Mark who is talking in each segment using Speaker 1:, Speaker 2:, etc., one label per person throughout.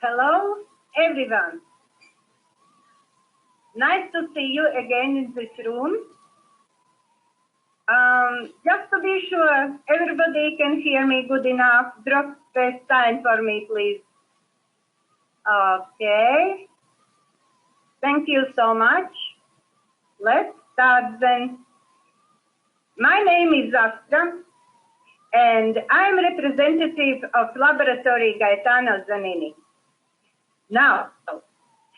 Speaker 1: Hello, everyone. Nice to see you again in this room. Just to be sure everybody can hear me good enough, drop the sign for me, please. Okay. Thank you so much. Let's start then. My name is Astra, and I'm representative of Laboratory Gaetano Zanini. Now,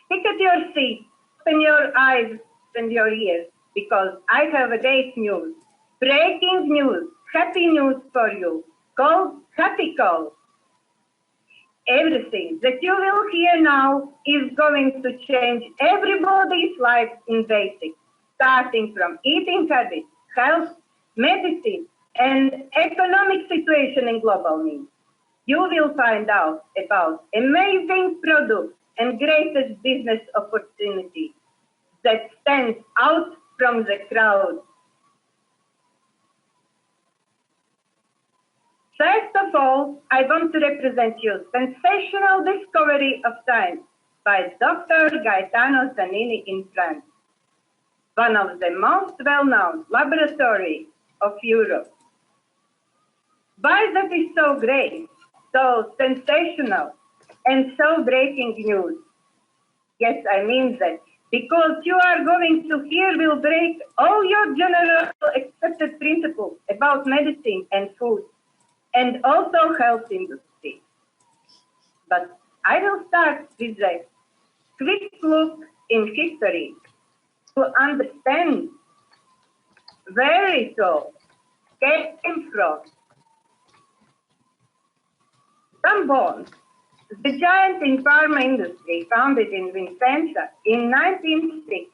Speaker 1: stick at your seat, open your eyes and your ears, because I have a great news. Breaking news, happy news for you, called HappyCo. Everything that you will hear now is going to change everybody's life in basics, starting from eating habits, health, medicine, and economic situation in global needs. You will find out about amazing products and greatest business opportunities that stand out from the crowd. First of all, I want to represent you sensational discovery of science by Dr. Gaetano Zanini in France, one of the most well-known laboratories of Europe. Why that is so great, so sensational, and so breaking news? Yes, I mean that, because you are going to hear will break all your general accepted principles about medicine and food, and also health industry. But I will start with a quick look in history to understand where it all came from. Some bones, the giant in pharma industry founded in Vicenza in 1906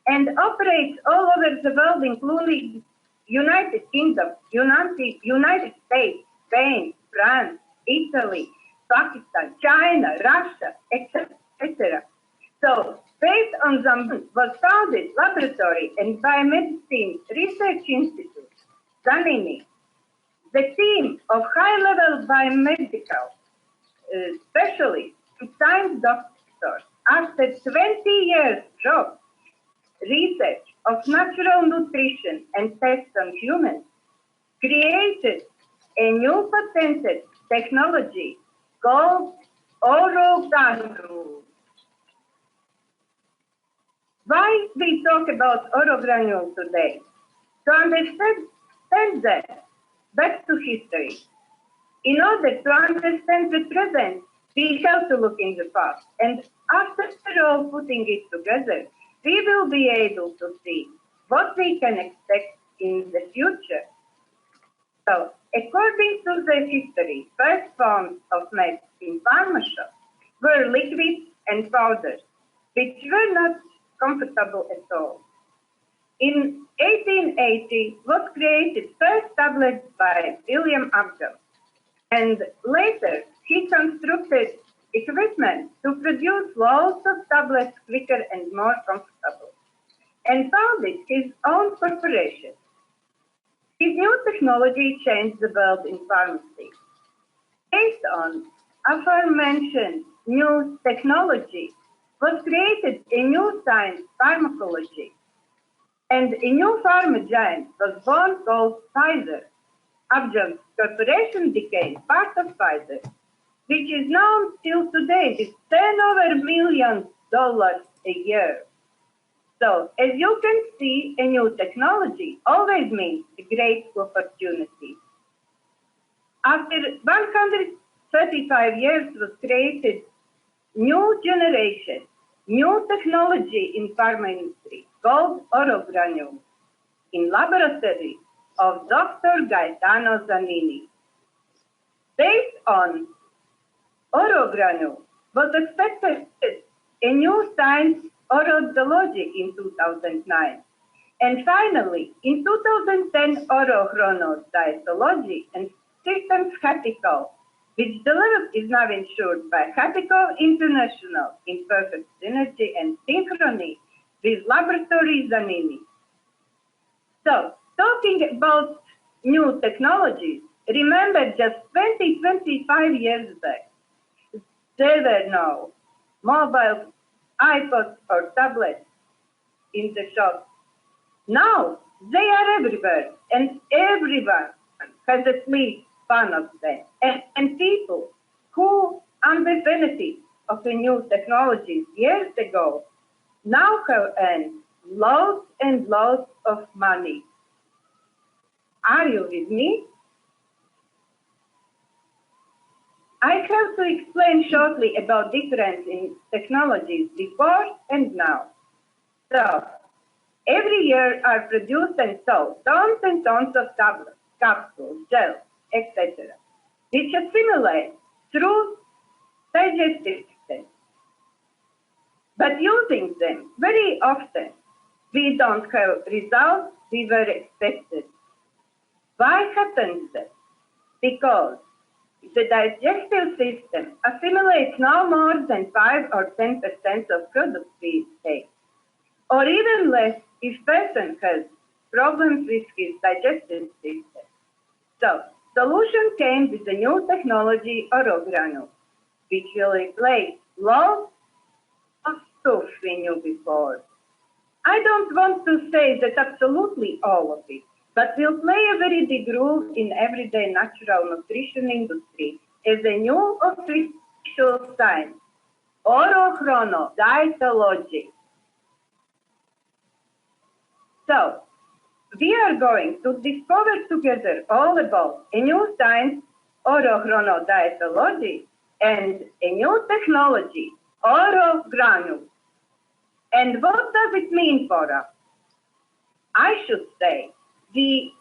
Speaker 1: and operates all over the world, including United Kingdom, United States, Spain, France, Italy, Pakistan, China, Russia, etc. So, based on them was founded laboratory and biomedicine research institute, Zanini. The team of high-level biomedical specialists and science doctors, after 20 years of research of natural nutrition and tests on humans, created a new patented technology called orogranule. Why we talk about orogranule today? To understand that, back to history. In order to understand the present, we have to look in the past. And after all putting it together, we will be able to see what we can expect in the future. So, according to the history, first forms of meds in pharma shops were liquids and powders, which were not comfortable at all. In 1880 was created first tablet by William Upjohn, and later he constructed equipment to produce loads of tablets quicker and more comfortable, and founded his own corporation. His new technology changed the world in pharmacy. Based on aforementioned new technology was created a new science, pharmacology, and a new pharma giant was born called Pfizer. Upjohn's corporation became part of Pfizer, which is known till today with $10 million a year. So, as you can see, a new technology always means a great opportunity. After 135 years was created new generation, new technology in pharma industry called orogranule in laboratory of Dr. Gaetano Zanini. Based on orogranule was expected a new science orodology in 2009. And finally, in 2010, orochronocytology and systems HappyCo, which developed is now insured by HappyCo International in perfect synergy and synchrony with Laboratory Zanini. So, talking about new technologies, remember just 25 years back, There were no mobile iPods or tablets in the shop. Now they are everywhere, and everyone has at least one of them. And people who, under benefit of the new technologies years ago, now have earned loads and loads of money. Are you with me? I have to explain shortly about difference in technologies before and now. So, every year are produced and sold tons and tons of tablets, capsules, gels, etc., which assimilate through digestive system. But using them very often, we don't have results we were expected. Why happens that? Because the digestive system assimilates no more than 5 or 10% of products we take, or even less if person has problems with his digestive system. So, solution came with the new technology orogranule, which will replace loads of stuff we knew before. I don't want to say that absolutely all of it, but will play a very big role in everyday natural nutrition industry as a new official science, orochronodietology. So, we are going to discover together all about a new science, orochronodietology, and a new technology, orogranule. And what does it mean for us? I should say, we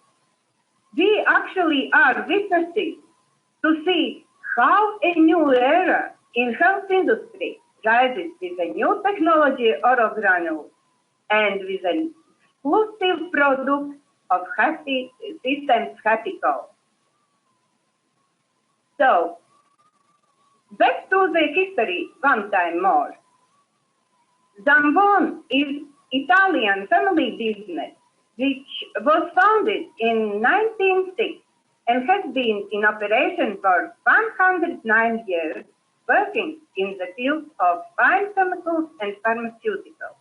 Speaker 1: actually are witnesses to see how a new era in health industry rises with a new technology orogranule and with an exclusive product of Happy Systems HappyCo. So, back to the history one time more. Zambon is Italian family business which was founded in 1906 and has been in operation for 109 years, working in the field of fine chemicals and pharmaceuticals.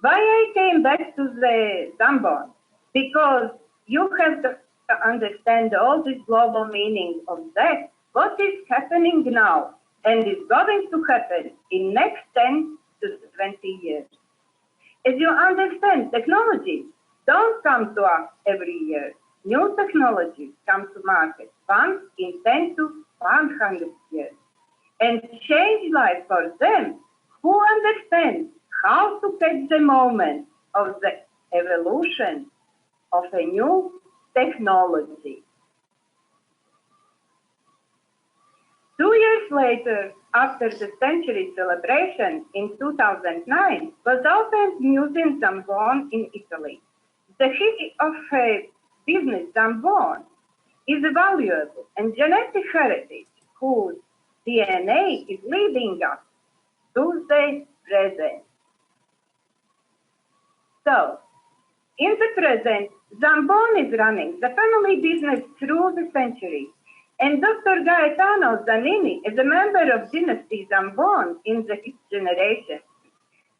Speaker 1: Why I came back to the Zambon? Because you have to understand all this global meaning of that, what is happening now and is going to happen in next 10 to 20 years. As you understand, technologies don't come to us every year. New technologies come to market once in 10 to 100 years and change life for them who understand how to catch the moment of the evolution of a new technology. 2 years later, after the century celebration in 2009, was opened Museum Zambon in Italy. The history of a business Zambon is a valuable and genetic heritage whose DNA is leading us to the present. So, in the present, Zambon is running the family business through the centuries, and Dr. Gaetano Zanini, as a member of Dynasty Zambon in the fifth generation,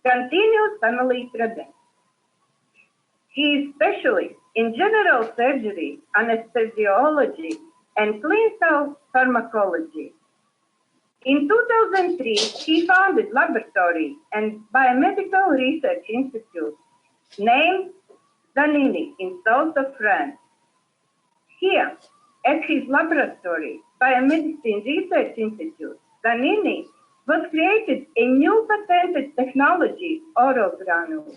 Speaker 1: continues family tradition. He is specialist in general surgery, anesthesiology, and clinical pharmacology. In 2003, he founded laboratory and biomedical research institute named Zanini in south of France. Here, at his laboratory, Biomedicine Research Institute, Zanini was created a new patented technology, orogranule.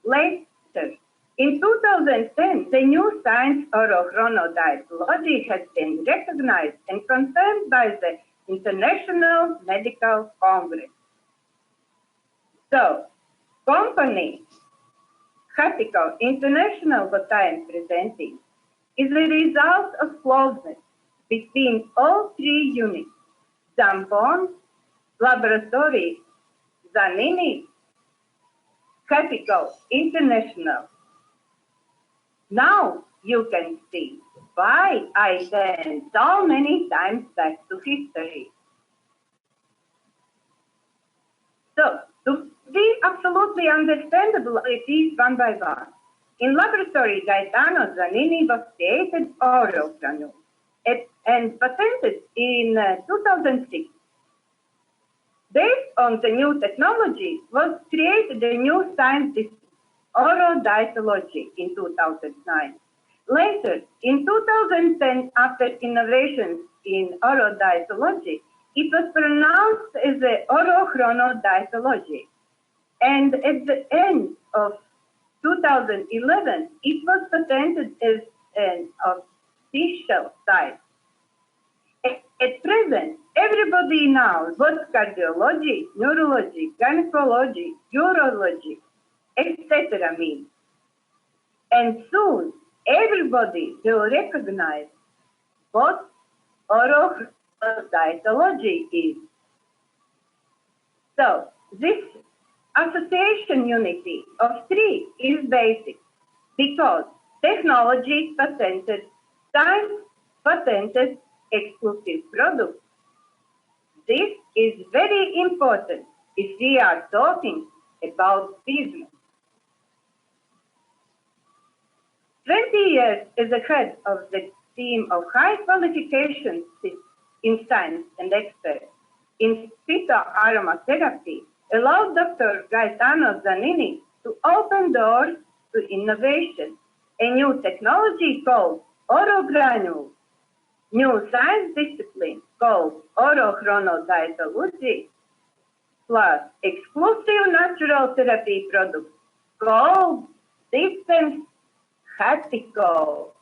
Speaker 1: Later, in 2010, the new science orochronodietology has been recognized and confirmed by the International Medical Congress. So, company HappyCo International, what I am presenting, is the result of closeness between all three units, Zambon, Laboratory, Zanini, HappyCo International. Now you can see why I turn so many times back to history. absolutely understandable it is one by one. In laboratory, Gaetano Zanini was created oral granules and patented in 2006. Based on the new technology, was created a new science discipline, orodietology, in 2009. Later, in 2010, after innovations in orodietology, it was pronounced as the orochronodietology. And at the end of 2011, it was patented as an official type. At present, everybody knows what cardiology, neurology, gynecology, urology, etc. means. And soon, everybody will recognize what orodietology is. So, this association unity of three is basic because technology patented, science patented, exclusive products. This is very important if we are talking about business. 20 years as the head of the team of high qualifications in science and experts in phytoaromatherapy allowed Dr. Gaetano Zanini to open doors to innovation, a new technology called orogranules, new science discipline called orochronodietology, plus exclusive natural therapy products called systems HappyCo.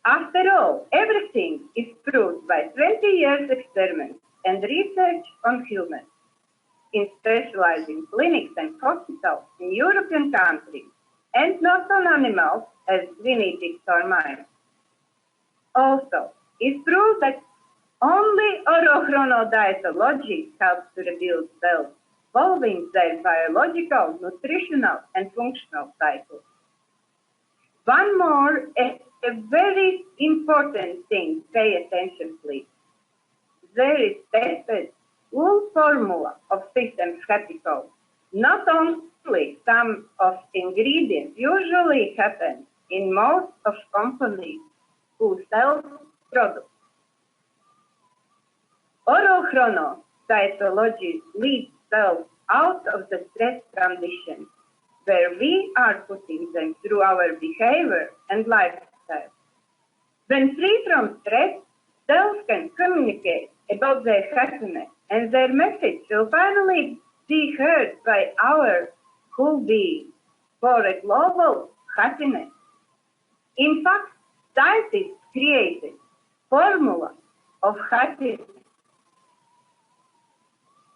Speaker 1: After all, everything is proved by 20 years experiments and research on humans in specializing clinics and hospitals in European countries, and not on animals as guinea pigs or mice. Also, it's proved that only orochronodietology helps to rebuild cells, following their biological, nutritional, and functional cycles. One more, a very important thing, pay attention please. There is tested full formula of systems HappyCo. Not only some of ingredients usually happen in most of companies who sell products. Orochronodietology leads cells out of the stress condition where we are putting them through our behavior and lifestyle. When free from stress, cells can communicate about their happiness, and their message will finally be heard by our whole being for a global happiness. In fact, scientists created formula of happiness.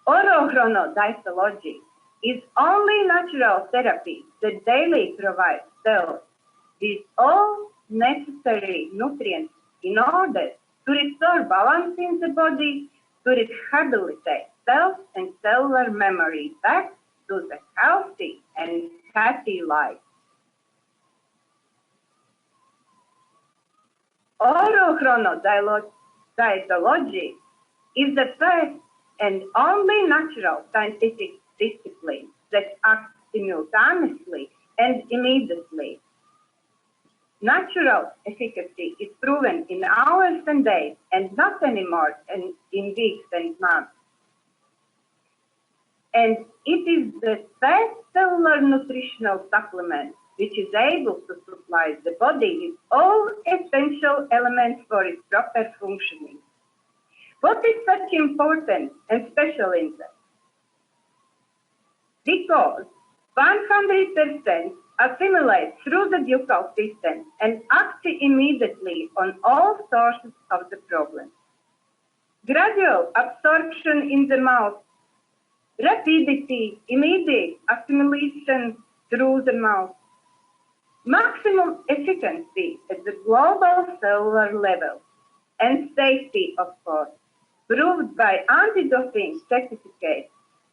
Speaker 1: Orochronodietology is only natural therapy that daily provides cells with all necessary nutrients in order to restore balance in the body, to rehabilitate cells and cellular memory back to the healthy and happy life. Orochronodietology is the first and only natural scientific discipline that acts simultaneously and immediately. Natural efficacy is proven in hours and days, and not anymore in weeks and months. And it is the first cellular nutritional supplement which is able to supply the body with all essential elements for its proper functioning. What is such important and special in that? Because 100% assimilate through the buccal system and act immediately on all sources of the problem. Gradual absorption in the mouth, rapidity, immediate assimilation through the mouth, maximum efficiency at the global cellular level, and safety, of course, proved by anti-doping certificates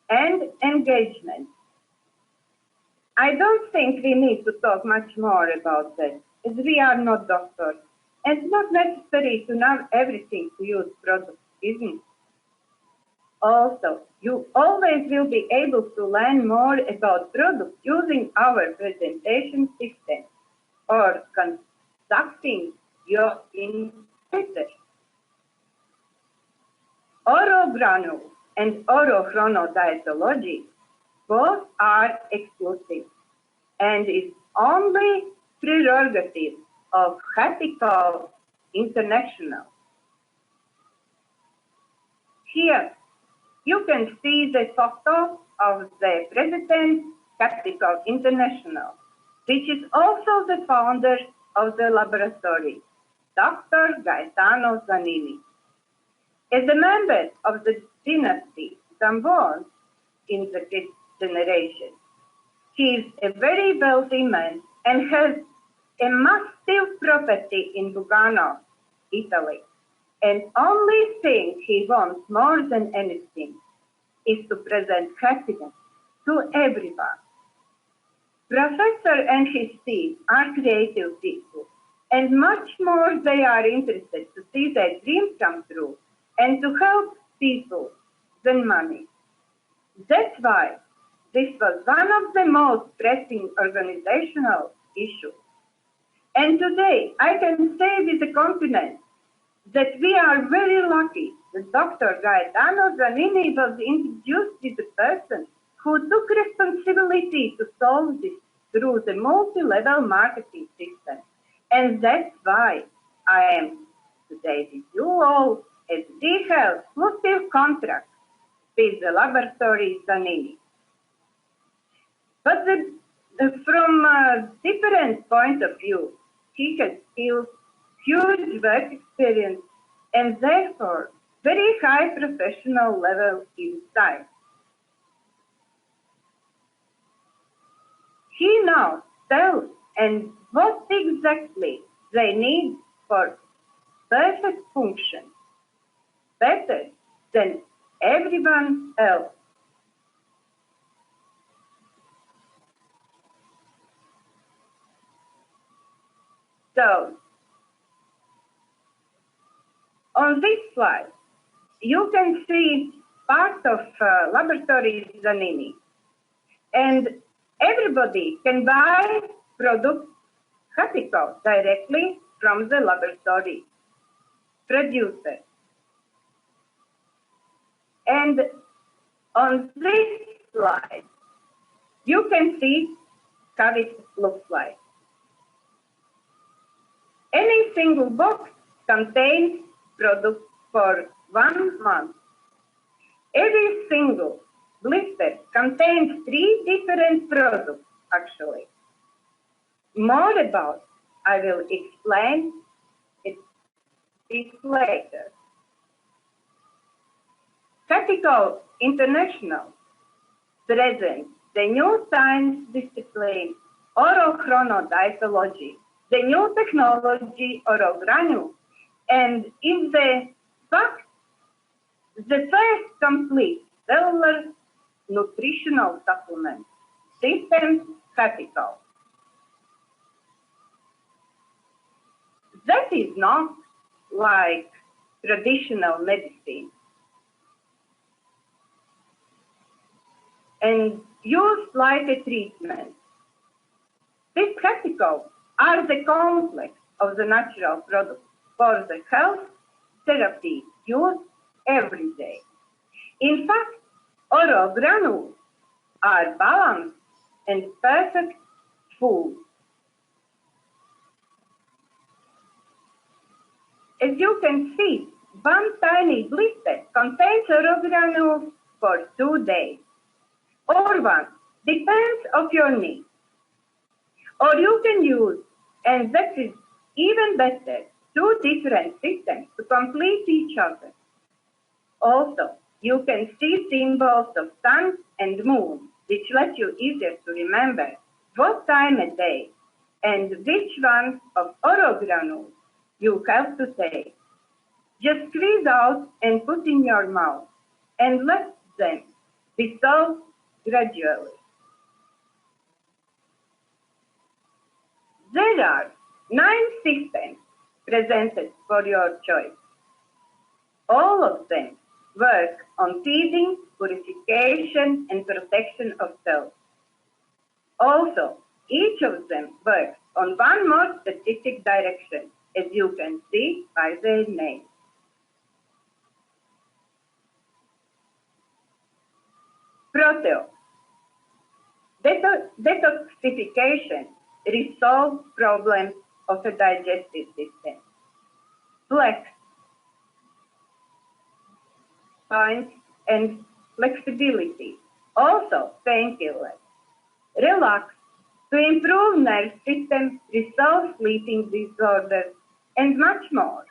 Speaker 1: and engagement. I don't think we need to talk much more about that, as we are not doctors, and not necessary to know everything to use products, isn't it? Also, you always will be able to learn more about products using our presentation system or conducting your research. Orogranule and orochronodietology both are exclusive and is only prerogative of HappyCo International. Here, you can see the photo of the President HappyCo International, which is also the founder of the laboratory, Dr. Gaetano Zanini. As a member of the dynasty Zambon in the fifth generation, he is a very wealthy man and has a massive property in Lugano, Italy. And only thing he wants more than anything is to present happiness to everyone. Professor and his team are creative people, and much more they are interested to see their dreams come true and to help people than money. That's why this was one of the most pressing organizational issues. And today I can say with confidence that we are very lucky that Dr. Gaetano Zanini was introduced as the person who took responsibility to solve this through the multi-level marketing system. And that's why I am today with you all, as we have exclusive contract with the laboratory Zanini. But from a different point of view, he has still huge work experience and therefore very high professional level in science. He now tells and what exactly they need for perfect function, better than everyone else. So, on this slide, you can see part of laboratory Zanini, and everybody can buy products HappyCo directly from the laboratory producer. And on this slide, you can see how it looks like. Any single box contains products for 1 month. Every single blister contains 3 different products, actually. More about, I will explain it later. HappyCo International presents the new science discipline, orochronodietology, the new technology, orogranule, and in the fact, the first complete cellular nutritional supplement system, HappyCo. That is not like traditional medicine and used like a treatment. This HappyCo are the complex of the natural products for the health therapy used every day. In fact, orogranules are balanced and perfect food. As you can see, one tiny blister contains orogranules for 2 days, or one, depends of your need. Or you can use, and that is even better, 2 different systems to complete each other. Also, you can see symbols of sun and moon, which let you easier to remember what time of day and which one of orogranules you have to take. Just squeeze out and put in your mouth and let them dissolve gradually. There are 9 systems presented for your choice. All of them work on feeding, purification, and protection of cells. Also, each of them works on one more specific direction, as you can see by their name. Proteo. Detoxification resolves problems of the digestive system. Flex. Points and flexibility. Also painkillers. Relax. To improve nerve system, resolve sleeping disorders, and much more.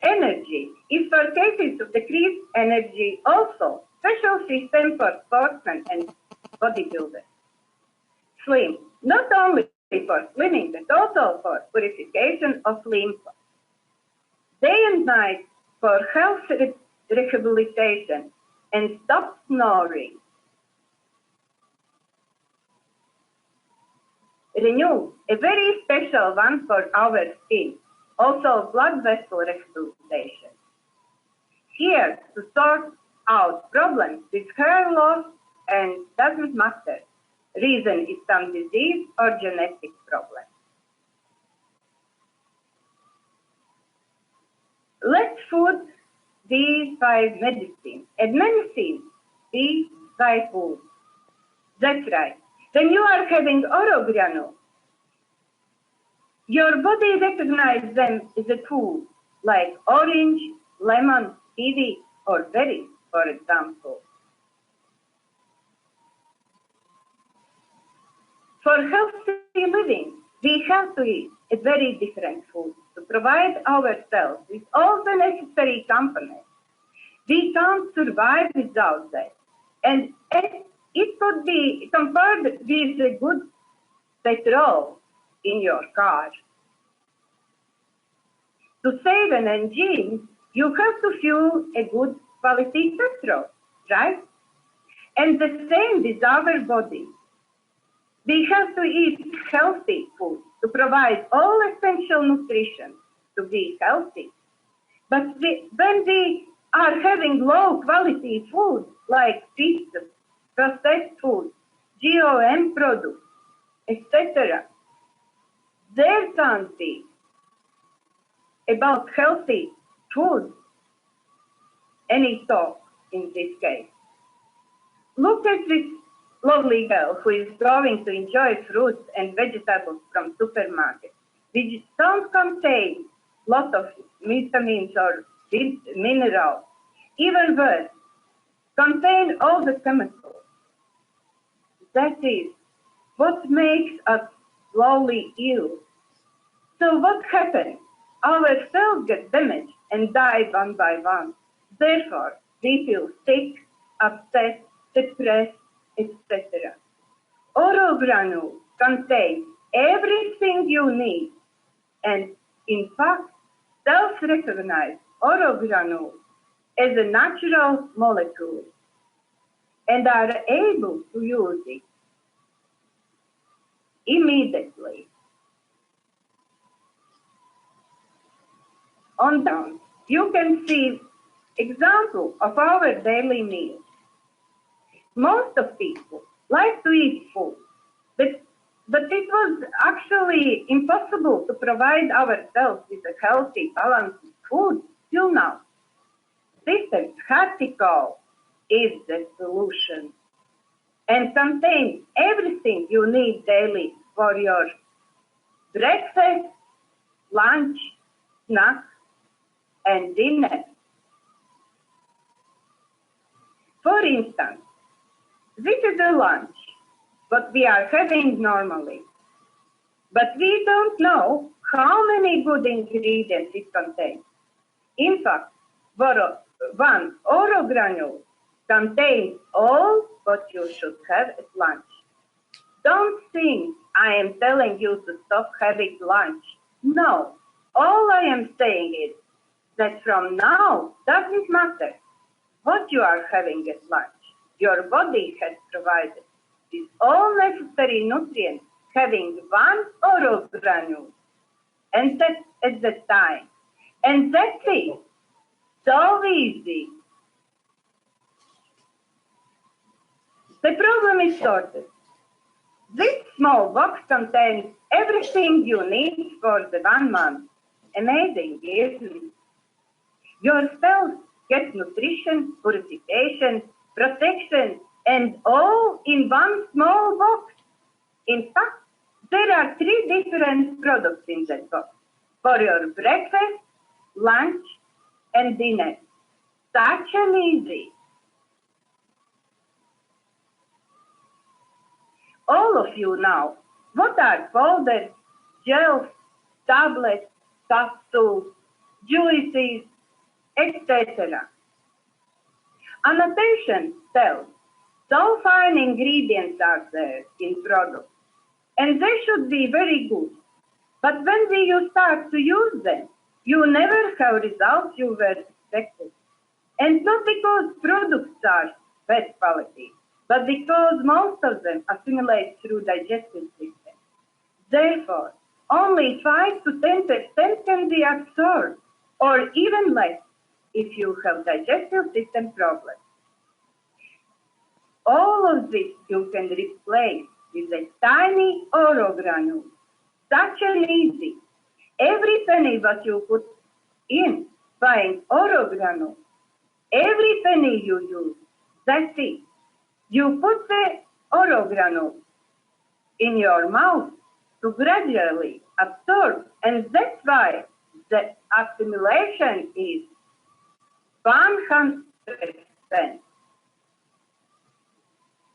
Speaker 1: Energy is for cases of decreased energy, also special system for sportsmen and bodybuilders. Slim, not only for slimming, but also for purification of lymph. Day and night for health rehabilitation and stop snoring. Renew, a very special one for our skin, also blood vessel rehabilitation. Here to sort out problems with hair loss and doesn't matter. Reason is some disease or genetic problem. Let food be by medicine, and medicine be by food. That's right. When you are having orogranule, your body recognizes them as a food, like orange, lemon, kiwi, or berries, for example. For healthy living, we have to eat a very different food to provide ourselves with all the necessary components. We can't survive without that. And it could be compared with a good petrol in your car. To save an engine, you have to fuel a good quality petrol, right? And the same with our body. We have to eat healthy food to provide all essential nutrition to be healthy. But when we are having low quality food like pizza, processed food, GOM products, etc., there can't be about healthy food any talk in this case. Look at this lovely girl who is going to enjoy fruits and vegetables from supermarket, which don't contain lot of vitamins or minerals. Even worse, contain all the chemicals. That is what makes us slowly ill. So what happens? Our cells get damaged and die one by one. Therefore, we feel sick, upset, depressed, etc. Orogranule contains everything you need, and in fact, self-recognize orogranule as a natural molecule and are able to use it immediately. On down, you can see example of our daily meals. Most of people like to eat food, but it was actually impossible to provide ourselves with a healthy, balanced food till now. System HappyCo is the solution and contains everything you need daily for your breakfast, lunch, snack, and dinner. For instance, this is a lunch, what we are having normally. But we don't know how many good ingredients it contains. In fact, one orogranule contains all what you should have at lunch. Don't think I am telling you to stop having lunch. No, all I am saying is that from now, doesn't matter what you are having at lunch. Your body has provided with all necessary nutrients having one orogranule, and that at the time. And that's it. So easy. The problem is sorted. This small box contains everything you need for the 1 month. Amazing, isn't it? Your cells get nutrition, purification, protection, and all in one small box. In fact, there are 3 different products in that box for your breakfast, lunch, and dinner. Such an easy. All of you know what are powders, gels, tablets, capsules, juices, etc. Annotation tells so fine ingredients are there in products, and they should be very good. But when you start to use them, you never have results you were expected. And not because products are bad quality, but because most of them assimilate through digestive system. Therefore, only 5 to 10% can be absorbed, or even less if you have digestive system problems. All of this you can replace with a tiny oro granule. Such an easy. Every penny that you put in buying oro granule, every penny you use, that's it. You put the oro granule in your mouth to gradually absorb, and that's why the assimilation is 100%.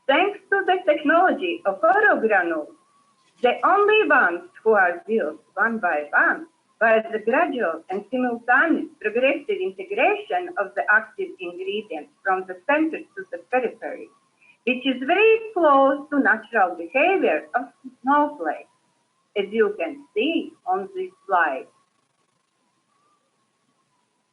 Speaker 1: Thanks to the technology of oro granules, the only ones who are built one by one by the gradual and simultaneous progressive integration of the active ingredients from the center to the periphery, which is very close to natural behavior of snowflakes, as you can see on this slide.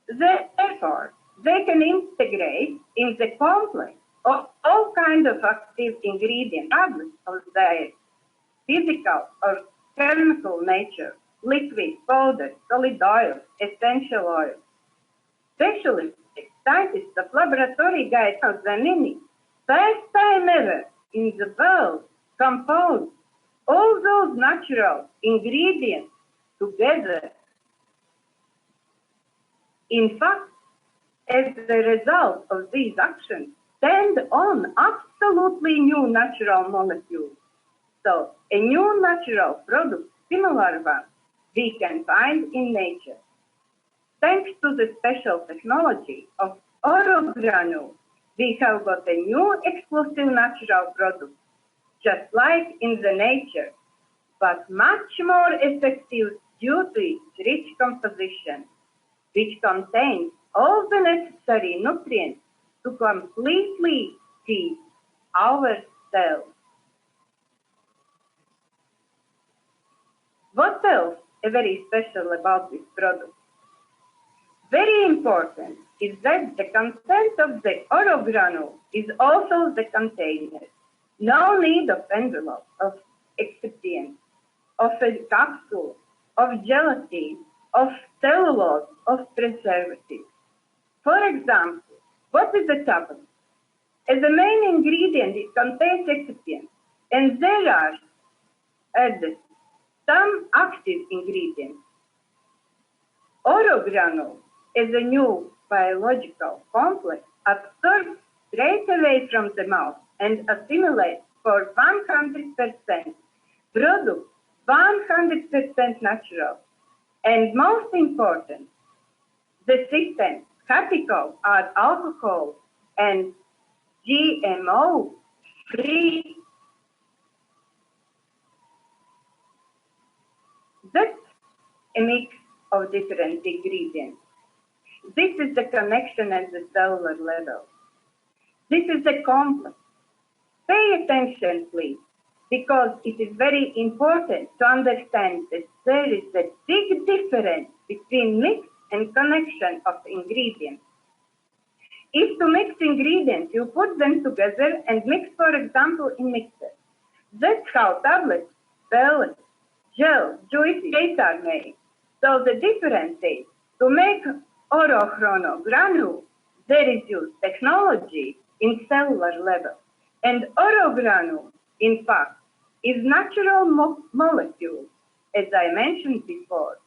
Speaker 1: Therefore, they can integrate in the complex of all kinds of active ingredients, regardless of their physical or chemical nature, liquid, powder, solid oil, essential oil. Specialists, scientists of laboratory guide the mini, first time ever in the world, compose all those natural ingredients together. In fact, as a result of these actions, stand on absolutely new natural molecules. So, a new natural product, similar one, we can find in nature. Thanks to the special technology of oro granule, we have got a new exclusive natural product, just like in the nature, but much more effective due to its rich composition, which contains all the necessary nutrients to completely feed our cells. What else is very special about this product? Very important is that the content of the oro granule is also the container. No need of envelope, of excipient, of a capsule, of gelatin, of cellulose, of preservative. For example, what is the tablet? As the main ingredient, it contains excipient, and there are added some active ingredients. Oro granule as a new biological complex absorbs straight away from the mouth and assimilates for 100%, product 100% natural. And most important, the system HappyCo are alcohol and GMO free. That's a mix of different ingredients. This is the connection at the cellular level. This is the complex. Pay attention, please, because it is very important to understand that there is a big difference between mix and connection of ingredients. If to mix ingredients, you put them together and mix, for example, in mixer. That's how tablets, pellets, gel, juices are made. So the difference is, to make oro granule, there is used technology in cellular level. And orogranule, in fact, is natural molecule, as I mentioned before.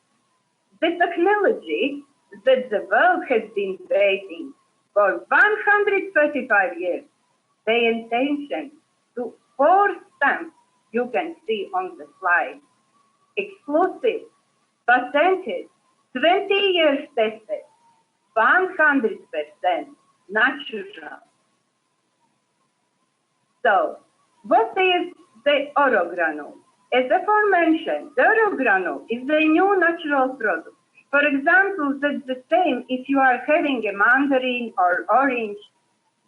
Speaker 1: The technology that the world has been waiting for 135 years, the intention to 4 stamps you can see on the slide. Exclusive, patented, 20 years tested, 100% natural. So, what is the orogranule? As aforementioned, the orogranule is a new natural product. For example, that's the same if you are having a mandarin or orange.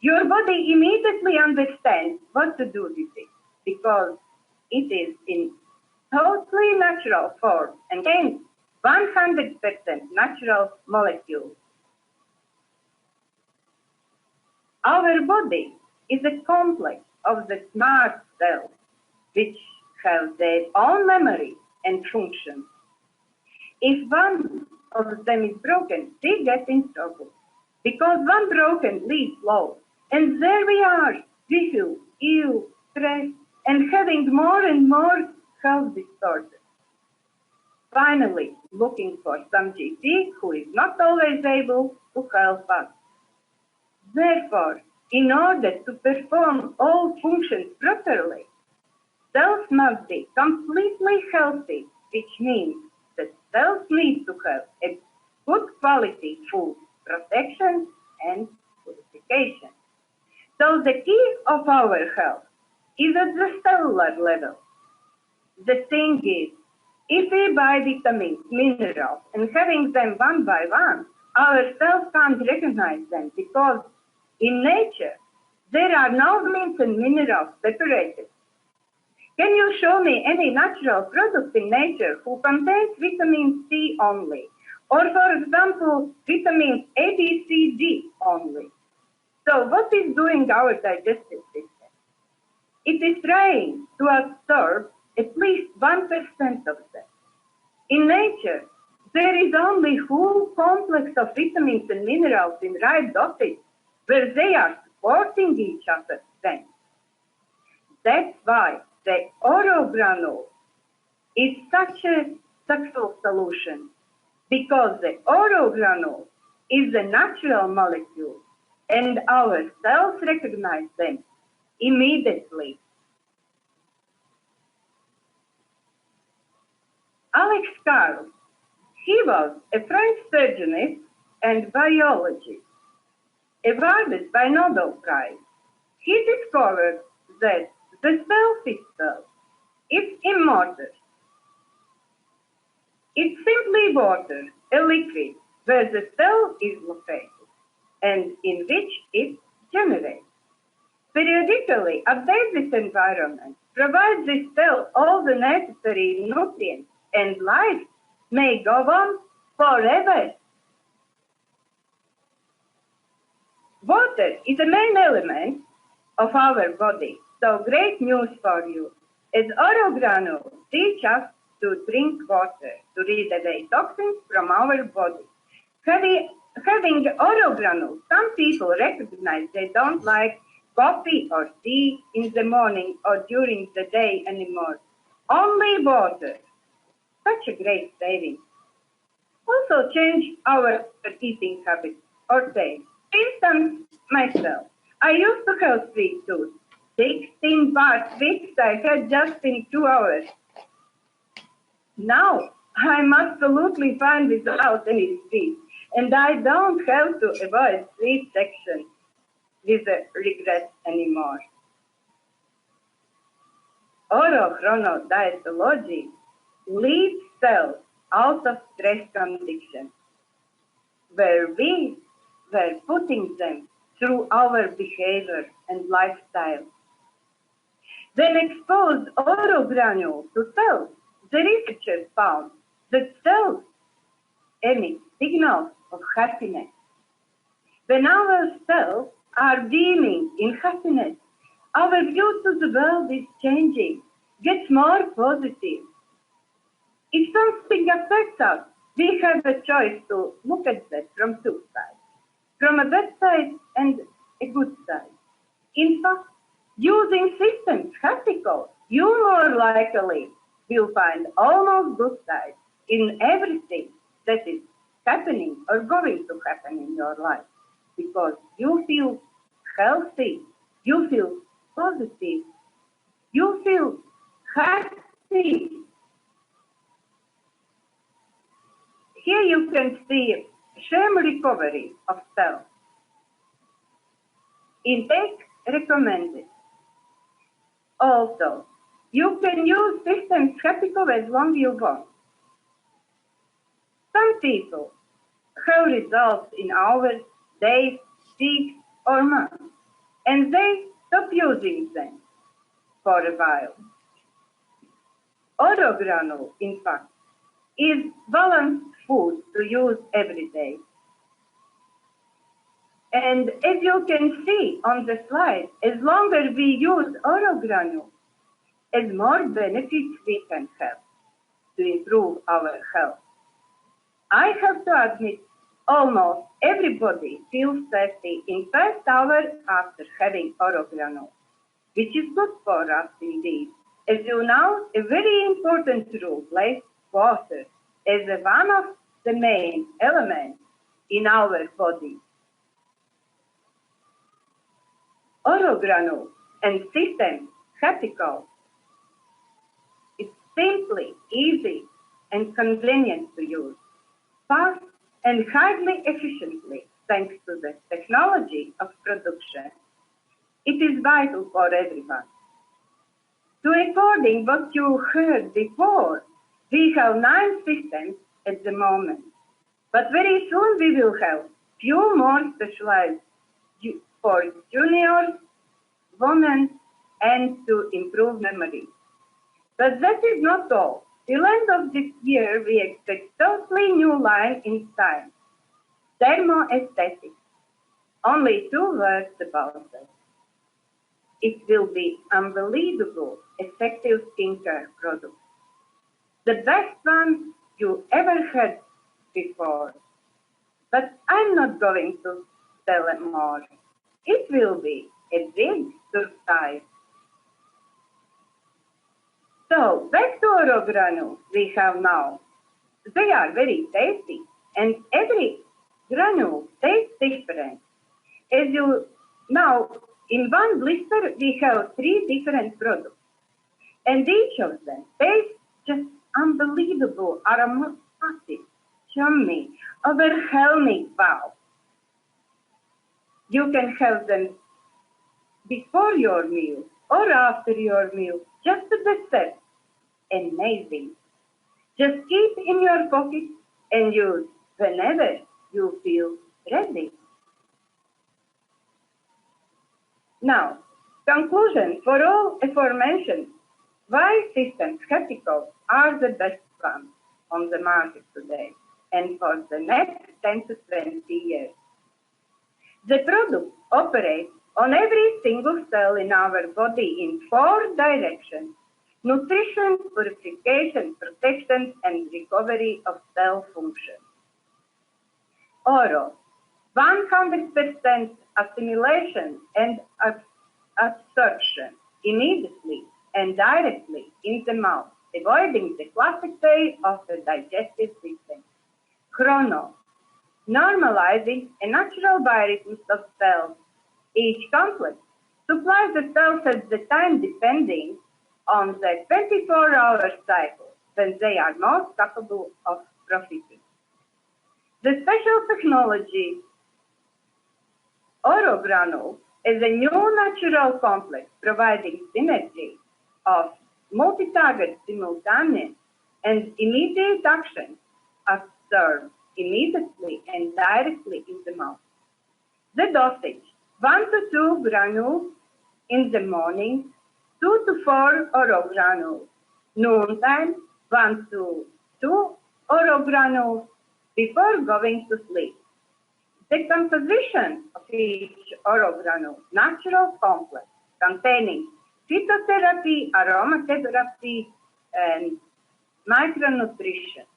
Speaker 1: Your body immediately understands what to do with it because it is in totally natural form and contains 100% natural molecules. Our body is a complex of the smart cells, which have their own memory and function. If one of them is broken, they get in trouble, because one broken leaves low. And there we are, we feel ill, stressed, and having more and more health disorders. Finally, looking for some GP who is not always able to help us. Therefore, in order to perform all functions properly, cells must be completely healthy, which means that cells need to have a good quality food protection and purification. So the key of our health is at the cellular level. The thing is, if we buy vitamins, minerals, and having them one by one, our cells can't recognize them because in nature, there are no vitamins and minerals separated. Can you show me any natural product in nature who contains vitamin C only? Or for example, vitamins A, B, C, D only? So what is doing our digestive system? It is trying to absorb at least 1% of them. In nature, there is only whole complex of vitamins and minerals in right dosage where they are supporting each other's strength. That's why the orogranule is such a successful solution, because the orogranule is a natural molecule and our cells recognize them immediately. Alex Carl, he was a French surgeonist and biologist, awarded by Nobel Prize. He discovered that the cell itself is immortal. It's simply water, a liquid, where the cell is located and in which it generates. Periodically update this environment, provide this cell all the necessary nutrients, and life may go on forever. Water is a main element of our body, so great news for you. As orogranule teach us to drink water, to rid away toxins from our body. Having orogranule, some people recognize they don't like coffee or tea in the morning or during the day anymore. Only water. Such a great saving. Also change our eating habits or taste. For instance, myself, I used to have sweet tooth. 16 bars sweets I had just in 2 hours. Now I'm absolutely fine without any sweets, and I don't have to avoid sweet section with regret anymore. Orochronodietology leads cells out of stress conditions, where we were putting them through our behavior and lifestyle. Then expose orogranule to cells. The researchers found that cells emit signals of happiness. When our cells are beaming in happiness, our view to the world is changing, gets more positive. If something affects us, we have a choice to look at that from 2 sides, from a bad side and a good side. In fact, Using systems HappyCo, you more likely will find almost good sides in everything that is happening or going to happen in your life, because you feel healthy, you feel positive, you feel happy. Here you can see shame recovery of self. Intake recommended. Also, you can use systems HappyCo as long as you want. Some people have results in hours, days, weeks, or months, and they stop using them for a while. Orogranule, in fact, is balanced food to use every day. And as you can see on the slide, as long as we use orogranule, as more benefits we can have to improve our health. I have to admit, almost everybody feels thirsty in first hour after having orogranule, which is good for us indeed. As you know, a very important role plays water as one of the main elements in our body. Orogranule and system HappyCo. It's simply easy and convenient to use, fast and highly efficiently thanks to the technology of production. It is vital for everyone. To according what you heard before, we have 9 systems at the moment, but very soon we will have few more specialized for juniors, women, and to improve memory. But that is not all. Till end of this year, we expect totally new line in science, thermoaesthetics. Only 2 words about that. It will be unbelievable, effective skincare product. The best one you ever had before. But I'm not going to tell it more. It will be a big surprise. So back to orogranule we have now. They are very tasty, and every granule tastes different. As you know, in one blister we have 3 different products, and each of them tastes just unbelievable, aromatic, yummy, overwhelming. Wow! You can have them before your meal or after your meal, just a dessert. Amazing. Just keep in your pocket and use whenever you feel ready. Now, conclusion for all aforementioned, why systems HappyCo are the best ones on the market today and for the next 10 to 20 years. The product operates on every single cell in our body in 4 directions: nutrition, purification, protection, and recovery of cell function. Oral, 100% assimilation and absorption immediately and directly in the mouth, avoiding the classic way of the digestive system. Chrono, normalizing a natural biorhythms of cells. Each complex supplies the cells at the time depending on the 24-hour cycle when they are most capable of profiting. The special technology orogranule is a new natural complex providing synergy of multi-target simultaneous and immediate action absorbed immediately and directly in the mouth. The dosage, 1 to 2 granules in the morning, 2 to 4 orogranules. Noontime, 1 to 2 orogranules before going to sleep. The composition of each orogranule, natural complex, containing phytotherapy, aromatherapy, and micronutrition.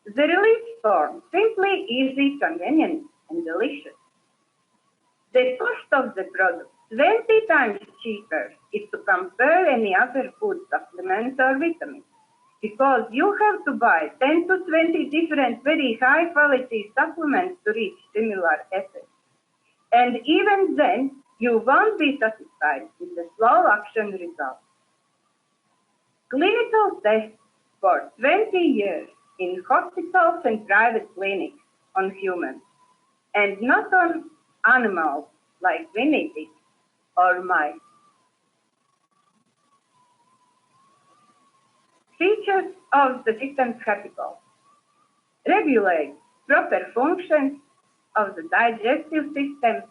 Speaker 1: The release form, simply, easy, convenient, and delicious. The cost of the product, 20 times cheaper is to compare any other food supplements or vitamins, because you have to buy 10 to 20 different very high quality supplements to reach similar effects. And even then, you won't be satisfied with the slow action results. Clinical tests for 20 years in hospitals and private clinics on humans, and not on animals like guinea pigs or mice. Features of the system's HappyCo: regulate proper functions of the digestive system,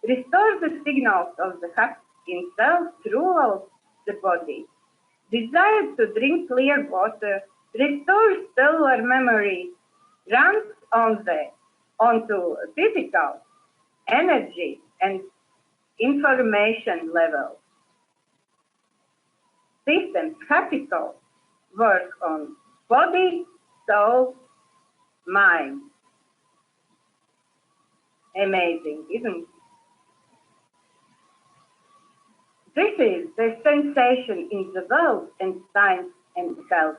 Speaker 1: restore the signals of the heart in cells throughout the body, desire to drink clear water, restores cellular memory, runs onto physical, energy, and information levels. Systems HappyCo work on body, soul, mind. Amazing, isn't it? This is the sensation in the world in science and health,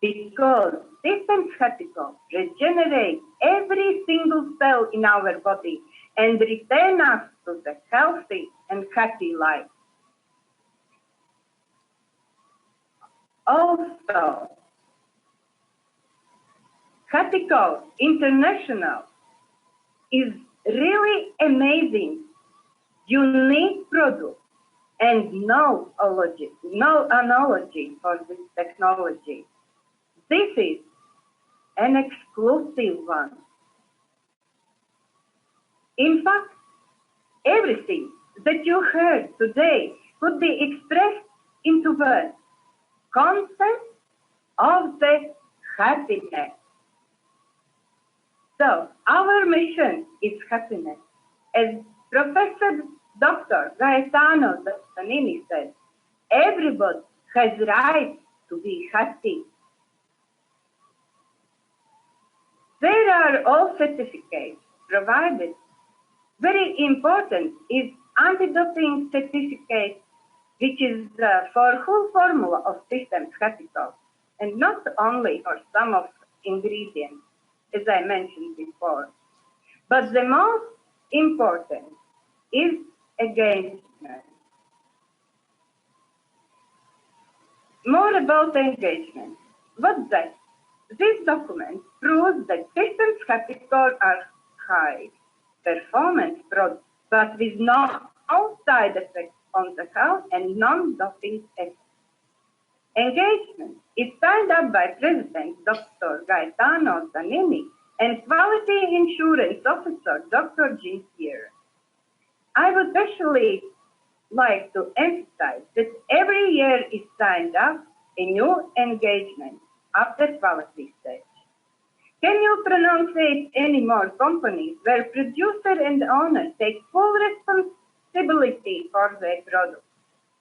Speaker 1: because systems HappyCo regenerate every single cell in our body and return us to the healthy and happy life. Also, HappyCo International is really amazing, unique product, and no analogy for this technology. This is an exclusive one. In fact, everything that you heard today could be expressed into words. Concept of the happiness. So, our mission is happiness. As Professor Dr. Gaetano Toscanini said, everybody has right to be happy. There are all certificates provided. Very important is anti-doping certificate, which is for whole formula of systems HappyCo, and not only for some of ingredients, as I mentioned before. But the most important is engagement. More about engagement. What's that? This document proves that systems HappyCo are high performance products, but with no side effects on the health and non-doping effects. Engagement is signed up by President Dr. Gaetano Zanini and Quality Insurance Officer Dr. Jean Pierre. I would especially like to emphasize that every year is signed up a new engagement after quality stage. Can you pronounce any more companies where producer and owner take full responsibility for their product?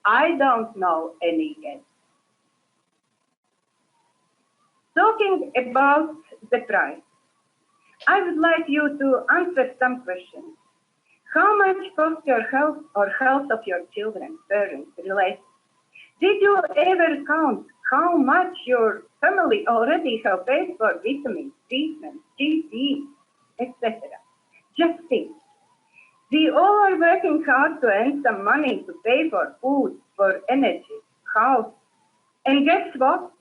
Speaker 1: I don't know any yet. Talking about the price, I would like you to answer some questions. How much costs your health or health of your children, parents, relatives? Did you ever count how much your family already have paid for vitamins, treatments, GP, etc.? Just think. We all are working hard to earn some money to pay for food, for energy, house. And guess what?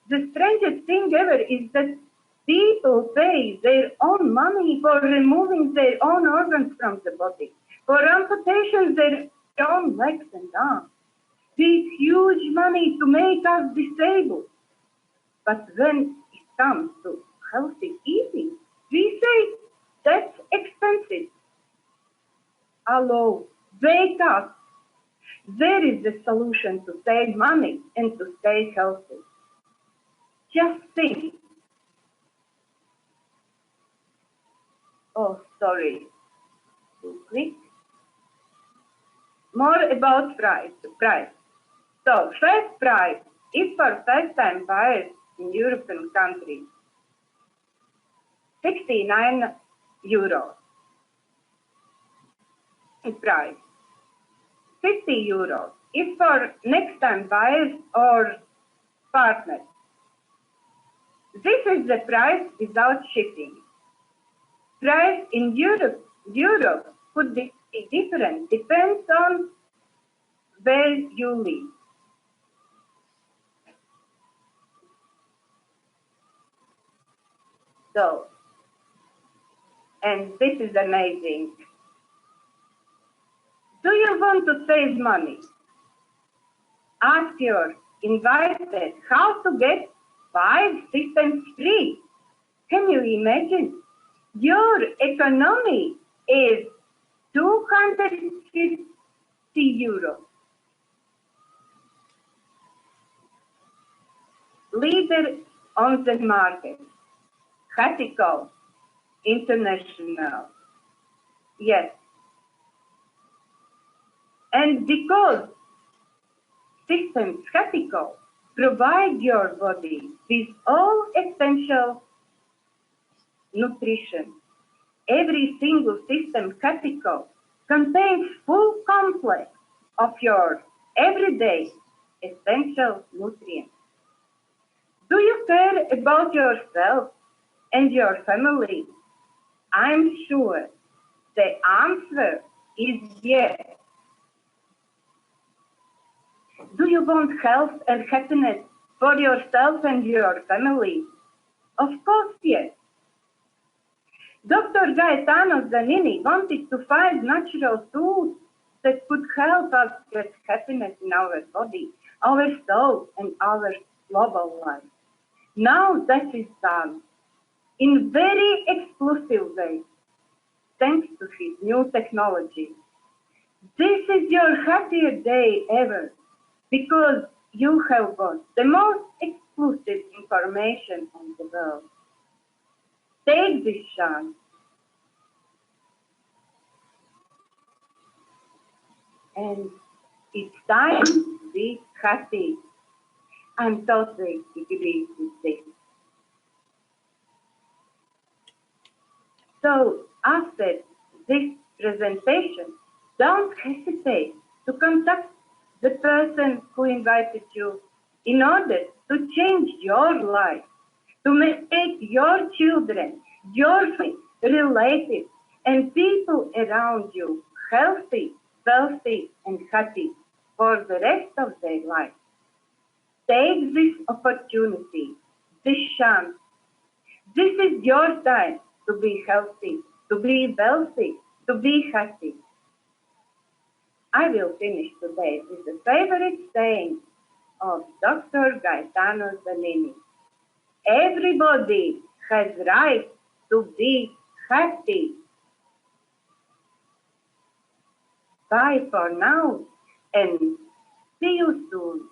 Speaker 1: The strangest thing ever is that people pay their own money for removing their own organs from the body, for amputation their own legs and arms. With huge money to make us disabled. But when it comes to healthy eating, we say that's expensive. Hello, wake up. There is a solution to save money and to stay healthy. Just think. Oh, sorry. To click. More about price. So, first price is for first-time buyers in European countries. €69. Price. €50 is for next time buyers or partners. This is the price without shipping. Price in Europe could be different, depends on where you live. So, and this is amazing. Do you want to save money? Ask your invited how to get 5 systems free. Can you imagine? Your economy is €250. Leader on the market, HappyCo International. Yes. And because systems HappyCo provide your body with all essential nutrition, every single system HappyCo contains full complex of your everyday essential nutrients. Do you care about yourself and your family? I'm sure the answer is yes. Do you want health and happiness for yourself and your family? Of course, yes. Dr. Gaetano Zanini wanted to find natural tools that could help us get happiness in our body, our soul, and our global life. Now that is done in very exclusive way, thanks to his new technology. This is your happiest day ever, because you have got the most exclusive information on the world. Take this chance. And it's time to be happy. I'm totally agree with this. So after this presentation, don't hesitate to contact the person who invited you in order to change your life, to make your children, your relatives, and people around you healthy, wealthy, and happy for the rest of their life. Take this opportunity, this chance. This is your time to be healthy, to be wealthy, to be happy. I will finish today with the favorite saying of Dr. Gaetano Zanini. Everybody has right to be happy. Bye for now and see you soon.